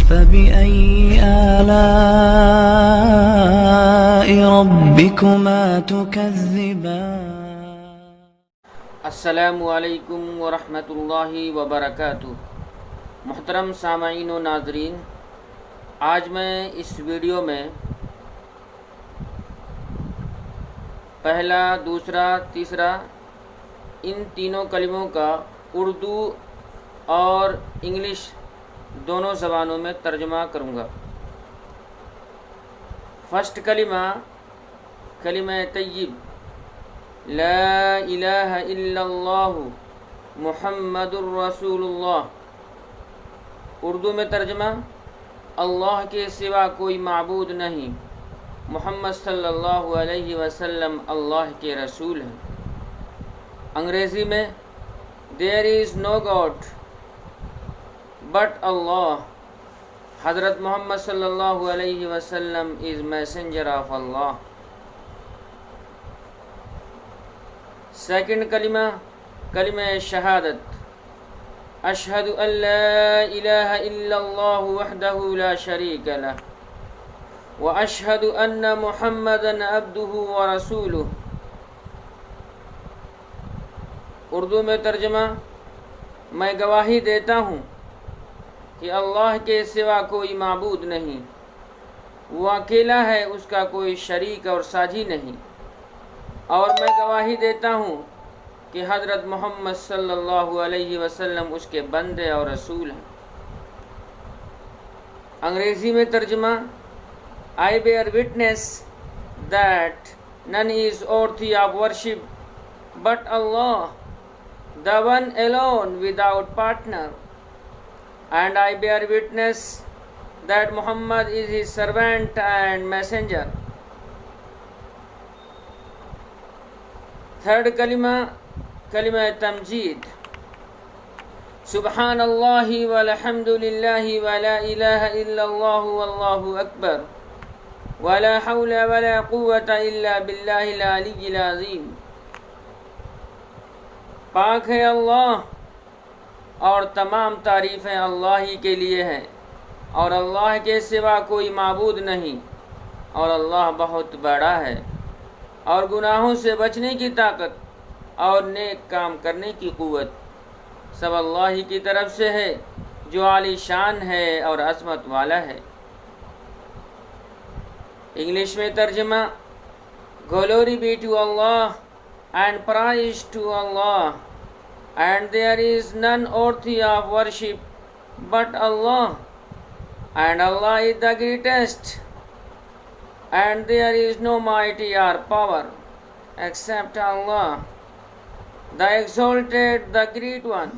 فبأي آلاء ربكما تكذبان؟ السلام علیکم ورحمۃ اللہ وبرکاتہ۔ محترم سامعین و ناظرین، آج میں اس ویڈیو میں پہلا، دوسرا، تیسرا ان تینوں کلموں کا اردو اور انگلش دونوں زبانوں میں ترجمہ کروں گا۔ فرسٹ کلمہ طیب، لا الہ الا اللہ محمد الرسول اللہ۔ اردو میں ترجمہ، اللہ کے سوا کوئی معبود نہیں، محمد صلی اللہ علیہ وسلم اللہ کے رسول ہیں۔ انگریزی میں دیر از نو گاڈ بٹ اللہ، حضرت محمد صلی اللہ علیہ وسلم از میسنجر آف اللہ۔ سیکنڈ کلمہ شہادت، اشہد ان لا الہ الا اللہ وحدہ لا شریک لہ واشہد ان محمدا عبدہ ورسولہ۔ اردو میں ترجمہ، میں گواہی دیتا ہوں کہ اللہ کے سوا کوئی معبود نہیں، وہ اکیلا ہے، اس کا کوئی شریک اور ساجی نہیں، اور میں گواہی دیتا ہوں کہ حضرت محمد صلی اللہ علیہ وسلم اس کے بندے اور رسول ہیں۔ انگریزی میں ترجمہ، I bear witness that none is worthy of worship but Allah, the one alone without partner, and I bear witness that Muhammad is his servant and messenger. Third کلمہ تمجید، سبحان اللہ والحمد للہ ولا الہ الا اللہ واللہ اکبر ولا حول ولا قوة الا باللہ العلی العظیم۔ پاک ہے اللہ اور تمام تعریفیں اللہ ہی کے لیے ہیں، اور اللہ کے سوا کوئی معبود نہیں، اور اللہ بہت بڑا ہے، اور گناہوں سے بچنے کی طاقت اور نیک کام کرنے کی قوت سب اللہ ہی کی طرف سے ہے، جو عالی شان ہے اور عظمت والا ہے۔ انگلش میں ترجمہ، glory be to Allah and praise to Allah, and there is none worthy of worship but Allah, and Allah is the greatest, and there is no mighty or power except Allah, the exalted, the great one.